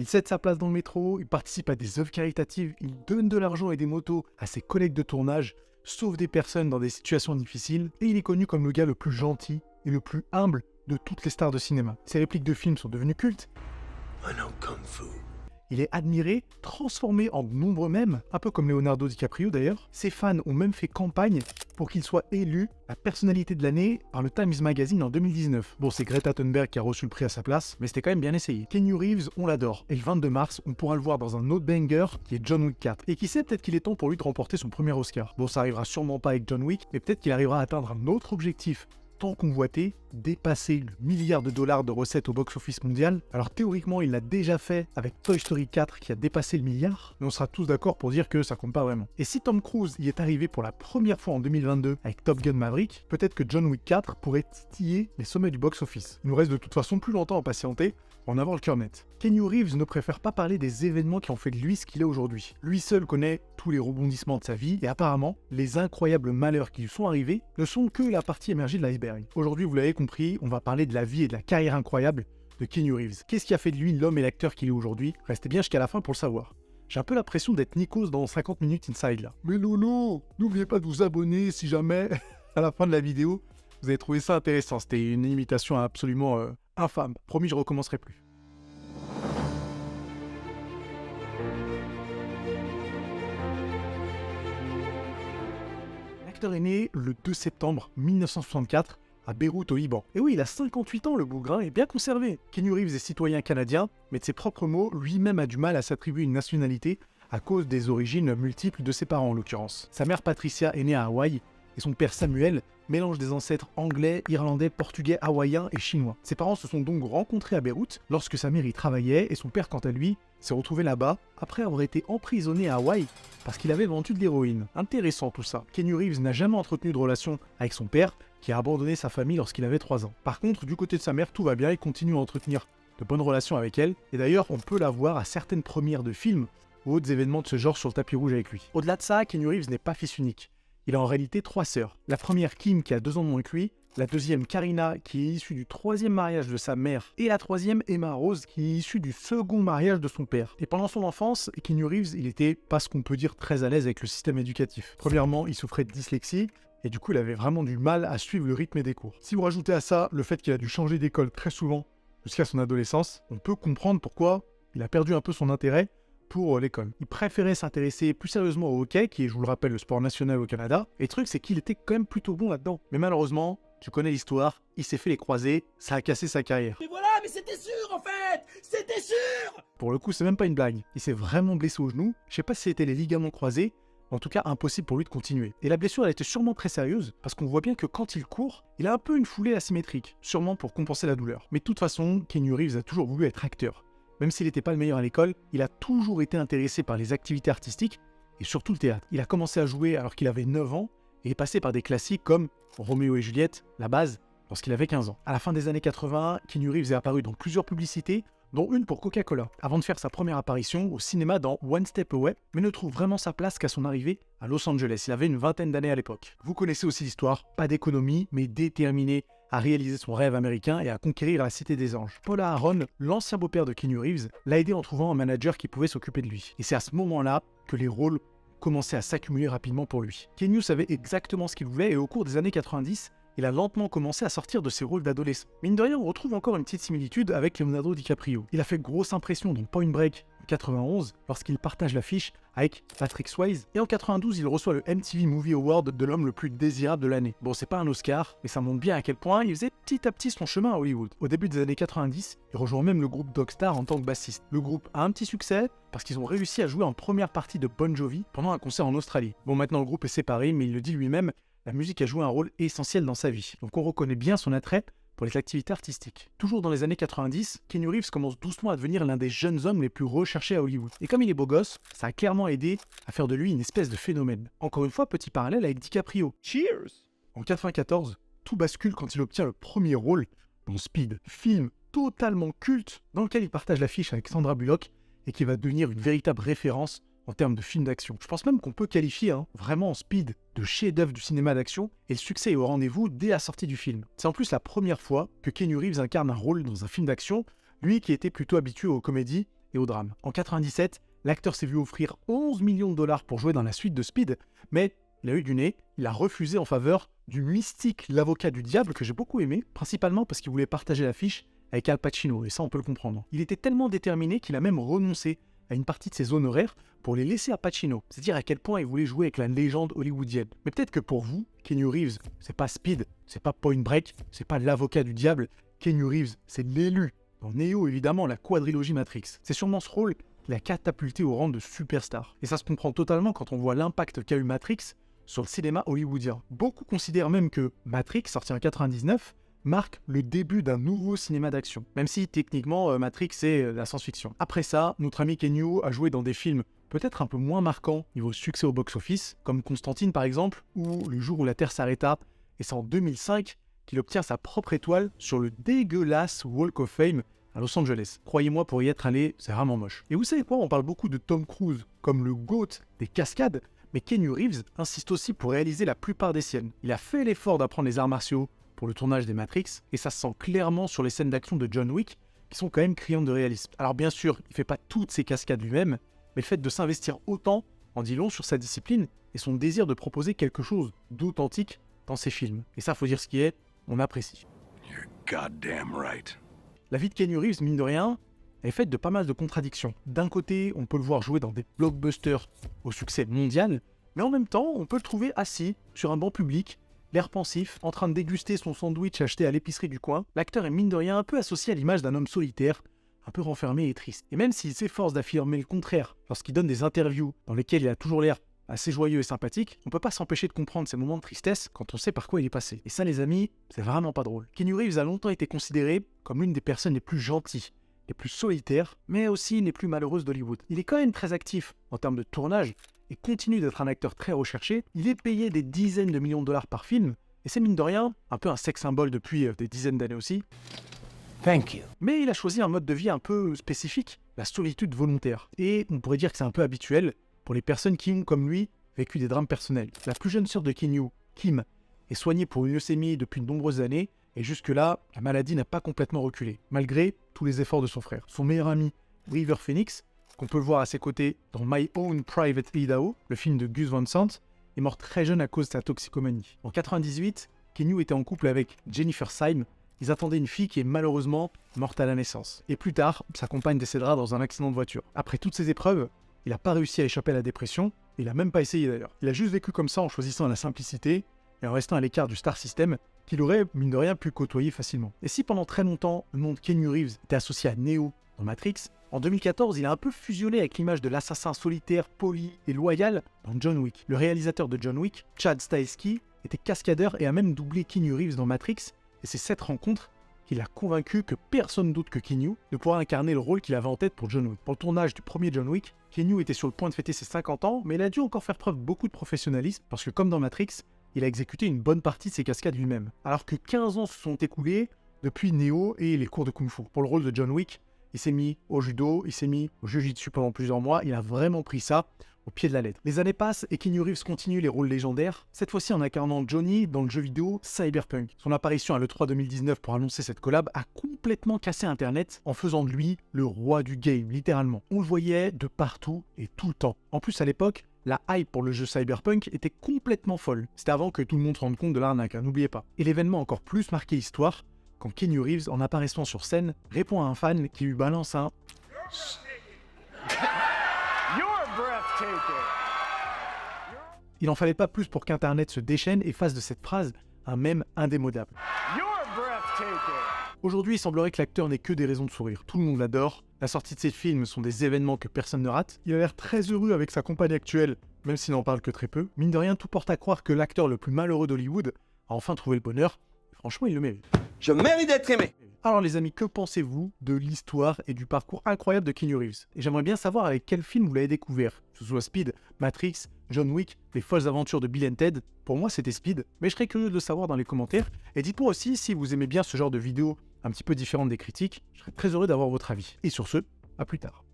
Il cède sa place dans le métro, il participe à des œuvres caritatives, il donne de l'argent et des motos à ses collègues de tournage, sauve des personnes dans des situations difficiles, et il est connu comme le gars le plus gentil et le plus humble de toutes les stars de cinéma. Ses répliques de films sont devenues cultes. I know Kung Fu. Il est admiré, transformé en nombreux mèmes, un peu comme Leonardo DiCaprio d'ailleurs. Ses fans ont même fait campagne pour qu'il soit élu la personnalité de l'année par le Times Magazine en 2019. Bon, c'est Greta Thunberg qui a reçu le prix à sa place, mais c'était quand même bien essayé. Keanu Reeves, on l'adore, et le 22 mars, on pourra le voir dans un autre banger qui est John Wick 4. Et qui sait, peut-être qu'il est temps pour lui de remporter son premier Oscar. Bon, ça arrivera sûrement pas avec John Wick, mais peut-être qu'il arrivera à atteindre un autre objectif tant convoité, dépasser le milliard de dollars de recettes au box-office mondial. Alors théoriquement, il l'a déjà fait avec Toy Story 4 qui a dépassé le milliard, mais on sera tous d'accord pour dire que ça compte pas vraiment. Et si Tom Cruise y est arrivé pour la première fois en 2022 avec Top Gun Maverick, peut-être que John Wick 4 pourrait titiller les sommets du box-office. Il nous reste de toute façon plus longtemps à patienter, pour en avoir le cœur net. Keanu Reeves ne préfère pas parler des événements qui ont fait de lui ce qu'il est aujourd'hui. Lui seul connaît tous les rebondissements de sa vie, et apparemment, les incroyables malheurs qui lui sont arrivés ne sont que la partie émergée de l'iceberg. Aujourd'hui, vous l'avez compris, on va parler de la vie et de la carrière incroyable de Keanu Reeves. Qu'est-ce qui a fait de lui l'homme et l'acteur qu'il est aujourd'hui? Restez bien jusqu'à la fin pour le savoir. J'ai un peu l'impression d'être Nikos dans 50 minutes inside là. Mais Lolo, n'oubliez pas de vous abonner si jamais, à la fin de la vidéo, vous avez trouvé ça intéressant. C'était une imitation absolument infâme. Promis, je recommencerai plus. L'acteur est né le 2 septembre 1964 à Beyrouth au Liban. Et oui, il a 58 ans, le bougrin est bien conservé. Keanu Reeves est citoyen canadien, mais de ses propres mots, lui-même a du mal à s'attribuer une nationalité à cause des origines multiples de ses parents en l'occurrence. Sa mère Patricia est née à Hawaï, et son père Samuel mélange des ancêtres anglais, irlandais, portugais, hawaïens et chinois. Ses parents se sont donc rencontrés à Beyrouth lorsque sa mère y travaillait, et son père quant à lui s'est retrouvé là-bas après avoir été emprisonné à Hawaï parce qu'il avait vendu de l'héroïne. Intéressant tout ça. Keanu Reeves n'a jamais entretenu de relation avec son père, qui a abandonné sa famille lorsqu'il avait 3 ans. Par contre, du côté de sa mère, tout va bien, il continue à entretenir de bonnes relations avec elle, et d'ailleurs, on peut la voir à certaines premières de films ou autres événements de ce genre sur le tapis rouge avec lui. Au-delà de ça, Keanu Reeves n'est pas fils unique. Il a en réalité 3 sœurs. La première, Kim, qui a 2 ans de moins que lui, la deuxième, Karina, qui est issue du 3e mariage de sa mère, et la 3e, Emma Rose, qui est issue du 2nd mariage de son père. Et pendant son enfance, Keanu Reeves, il était pas ce qu'on peut dire très à l'aise avec le système éducatif. Premièrement, il souffrait de dyslexie, et du coup, il avait vraiment du mal à suivre le rythme des cours. Si vous rajoutez à ça le fait qu'il a dû changer d'école très souvent jusqu'à son adolescence, on peut comprendre pourquoi il a perdu un peu son intérêt pour l'école. Il préférait s'intéresser plus sérieusement au hockey, qui est, je vous le rappelle, le sport national au Canada. Et le truc, c'est qu'il était quand même plutôt bon là-dedans. Mais malheureusement, tu connais l'histoire, il s'est fait les croisés, ça a cassé sa carrière. Mais voilà, mais c'était sûr en fait. C'était sûr. Pour le coup, c'est même pas une blague. Il s'est vraiment blessé au genou. Je sais pas si c'était les ligaments croisés. En tout cas, impossible pour lui de continuer. Et la blessure, elle était sûrement très sérieuse, parce qu'on voit bien que quand il court, il a un peu une foulée asymétrique, sûrement pour compenser la douleur. Mais de toute façon, Keanu Reeves a toujours voulu être acteur. Même s'il n'était pas le meilleur à l'école, il a toujours été intéressé par les activités artistiques, et surtout le théâtre. Il a commencé à jouer alors qu'il avait 9 ans, et est passé par des classiques comme Roméo et Juliette, La Base, lorsqu'il avait 15 ans. À la fin des années 80, Keanu Reeves est apparu dans plusieurs publicités, dont une pour Coca-Cola, avant de faire sa première apparition au cinéma dans One Step Away, mais ne trouve vraiment sa place qu'à son arrivée à Los Angeles. Il avait une 20aine d'années à l'époque. Vous connaissez aussi l'histoire, pas d'économie, mais déterminé à réaliser son rêve américain et à conquérir la Cité des Anges. Paul Aaron, l'ancien beau-père de Keanu Reeves, l'a aidé en trouvant un manager qui pouvait s'occuper de lui. Et c'est à ce moment-là que les rôles commençaient à s'accumuler rapidement pour lui. Keanu savait exactement ce qu'il voulait, et au cours des années 90, il a lentement commencé à sortir de ses rôles d'adolescent. Mine de rien, on retrouve encore une petite similitude avec Leonardo DiCaprio. Il a fait grosse impression dans Point Break en 91, lorsqu'il partage l'affiche avec Patrick Swayze, et en 92, il reçoit le MTV Movie Award de l'homme le plus désirable de l'année. Bon, c'est pas un Oscar, mais ça montre bien à quel point il faisait petit à petit son chemin à Hollywood. Au début des années 90, il rejoint même le groupe Dogstar en tant que bassiste. Le groupe a un petit succès, parce qu'ils ont réussi à jouer en première partie de Bon Jovi pendant un concert en Australie. Bon, maintenant le groupe est séparé, mais il le dit lui-même, la musique a joué un rôle essentiel dans sa vie. Donc on reconnaît bien son attrait pour les activités artistiques. Toujours dans les années 90, Keanu Reeves commence doucement à devenir l'un des jeunes hommes les plus recherchés à Hollywood. Et comme il est beau gosse, ça a clairement aidé à faire de lui une espèce de phénomène. Encore une fois, petit parallèle avec DiCaprio. Cheers. En 94, tout bascule quand il obtient le premier rôle dans Speed, film totalement culte dans lequel il partage l'affiche avec Sandra Bullock et qui va devenir une véritable référence en termes de film d'action. Je pense même qu'on peut qualifier vraiment Speed de chef-d'œuvre du cinéma d'action, et le succès est au rendez-vous dès la sortie du film. C'est en plus la première fois que Keanu Reeves incarne un rôle dans un film d'action, lui qui était plutôt habitué aux comédies et au drame. En 97, l'acteur s'est vu offrir 11 millions de dollars pour jouer dans la suite de Speed, mais il a eu du nez, il a refusé en faveur du mystique l'avocat du diable que j'ai beaucoup aimé, principalement parce qu'il voulait partager l'affiche avec Al Pacino, et ça on peut le comprendre. Il était tellement déterminé qu'il a même renoncé à une partie de ses honoraires pour les laisser à Pacino. C'est dire à quel point il voulait jouer avec la légende hollywoodienne. Mais peut-être que pour vous, Keanu Reeves, c'est pas Speed, c'est pas Point Break, c'est pas l'avocat du diable. Keanu Reeves, c'est l'élu. Dans Neo, évidemment, la quadrilogie Matrix. C'est sûrement ce rôle qui l'a catapulté au rang de superstar. Et ça se comprend totalement quand on voit l'impact qu'a eu Matrix sur le cinéma hollywoodien. Beaucoup considèrent même que Matrix, sorti en 99, marque le début d'un nouveau cinéma d'action. Même si, techniquement, Matrix, c'est la science-fiction. Après ça, notre ami Keanu a joué dans des films peut-être un peu moins marquants niveau succès au box-office, comme Constantine par exemple, ou Le jour où la Terre s'arrêta, et c'est en 2005 qu'il obtient sa propre étoile sur le dégueulasse Walk of Fame à Los Angeles. Croyez-moi, pour y être allé, c'est vraiment moche. Et vous savez quoi, on parle beaucoup de Tom Cruise comme le GOAT des cascades, mais Keanu Reeves insiste aussi pour réaliser la plupart des siennes. Il a fait l'effort d'apprendre les arts martiaux pour le tournage des Matrix, et ça se sent clairement sur les scènes d'action de John Wick, qui sont quand même criantes de réalisme. Alors bien sûr, il fait pas toutes ces cascades lui-même, mais le fait de s'investir autant en dit long sur sa discipline et son désir de proposer quelque chose d'authentique dans ses films. Et ça, faut dire ce qui est, on apprécie. You're goddamn right. La vie de Keanu Reeves, mine de rien, est faite de pas mal de contradictions. D'un côté, on peut le voir jouer dans des blockbusters au succès mondial, mais en même temps, on peut le trouver assis sur un banc public, l'air pensif, en train de déguster son sandwich acheté à l'épicerie du coin. L'acteur est mine de rien un peu associé à l'image d'un homme solitaire, un peu renfermé et triste. Et même s'il s'efforce d'affirmer le contraire lorsqu'il donne des interviews dans lesquelles il a toujours l'air assez joyeux et sympathique, on peut pas s'empêcher de comprendre ces moments de tristesse quand on sait par quoi il est passé. Et ça, les amis, c'est vraiment pas drôle. Keanu Reeves a longtemps été considéré comme l'une des personnes les plus gentilles, les plus solitaires, mais aussi les plus malheureuses d'Hollywood. Il est quand même très actif en termes de tournage et continue d'être un acteur très recherché. Il est payé des dizaines de millions de dollars par film, et c'est mine de rien un peu un sex symbole depuis des dizaines d'années aussi. Thank you. Mais il a choisi un mode de vie un peu spécifique, la solitude volontaire. Et on pourrait dire que c'est un peu habituel pour les personnes qui ont, comme lui, vécu des drames personnels. La plus jeune sœur de Keanu, Kim, est soignée pour une leucémie depuis de nombreuses années, et jusque-là, la maladie n'a pas complètement reculé, malgré tous les efforts de son frère. Son meilleur ami, River Phoenix, qu'on peut voir à ses côtés dans My Own Private Idaho, le film de Gus Van Sant, est mort très jeune à cause de sa toxicomanie. En 98, Keanu était en couple avec Jennifer Syme. Ils attendaient une fille qui est malheureusement morte à la naissance. Et plus tard, sa compagne décédera dans un accident de voiture. Après toutes ces épreuves, il n'a pas réussi à échapper à la dépression, et il n'a même pas essayé d'ailleurs. Il a juste vécu comme ça en choisissant la simplicité et en restant à l'écart du star system qu'il aurait, mine de rien, pu côtoyer facilement. Et si pendant très longtemps, le nom de Keanu Reeves était associé à Neo dans Matrix, en 2014, il a un peu fusionné avec l'image de l'assassin solitaire, poli et loyal dans John Wick. Le réalisateur de John Wick, Chad Stahelski, était cascadeur et a même doublé Keanu Reeves dans Matrix, et c'est cette rencontre qui l'a convaincu que personne d'autre que Keanu ne pourra incarner le rôle qu'il avait en tête pour John Wick. Pour le tournage du premier John Wick, Keanu était sur le point de fêter ses 50 ans, mais il a dû encore faire preuve beaucoup de professionnalisme, parce que comme dans Matrix, il a exécuté une bonne partie de ses cascades lui-même. Alors que 15 ans se sont écoulés depuis Neo et les cours de Kung Fu. Pour le rôle de John Wick, il s'est mis au judo, il s'est mis au jiu-jitsu pendant plusieurs mois, il a vraiment pris ça au pied de la lettre. Les années passent et Keanu Reeves continue les rôles légendaires, cette fois-ci en incarnant Johnny dans le jeu vidéo Cyberpunk. Son apparition à l'E3 2019 pour annoncer cette collab a complètement cassé Internet en faisant de lui le roi du game, littéralement. On le voyait de partout et tout le temps. En plus, à l'époque, la hype pour le jeu Cyberpunk était complètement folle. C'était avant que tout le monde se rende compte de l'arnaque, n'oubliez pas. Et l'événement a encore plus marqué l'histoire quand Keanu Reeves, en apparaissant sur scène, répond à un fan qui lui balance un Il en fallait pas plus pour qu'Internet se déchaîne et fasse de cette phrase un mème indémodable. Aujourd'hui, il semblerait que l'acteur n'ait que des raisons de sourire. Tout le monde l'adore. La sortie de ses films sont des événements que personne ne rate. Il a l'air très heureux avec sa compagne actuelle, même s'il n'en parle que très peu. Mine de rien, tout porte à croire que l'acteur le plus malheureux d'Hollywood a enfin trouvé le bonheur. Franchement, il le mérite. Je mérite d'être aimé. Alors les amis, que pensez-vous de l'histoire et du parcours incroyable de Keanu Reeves? Et j'aimerais bien savoir avec quel film vous l'avez découvert. Que ce soit Speed, Matrix, John Wick, Les folles aventures de Bill and Ted. Pour moi, c'était Speed, mais je serais curieux de le savoir dans les commentaires. Et dites-moi aussi si vous aimez bien ce genre de vidéos un petit peu différentes des critiques. Je serais très heureux d'avoir votre avis. Et sur ce, à plus tard.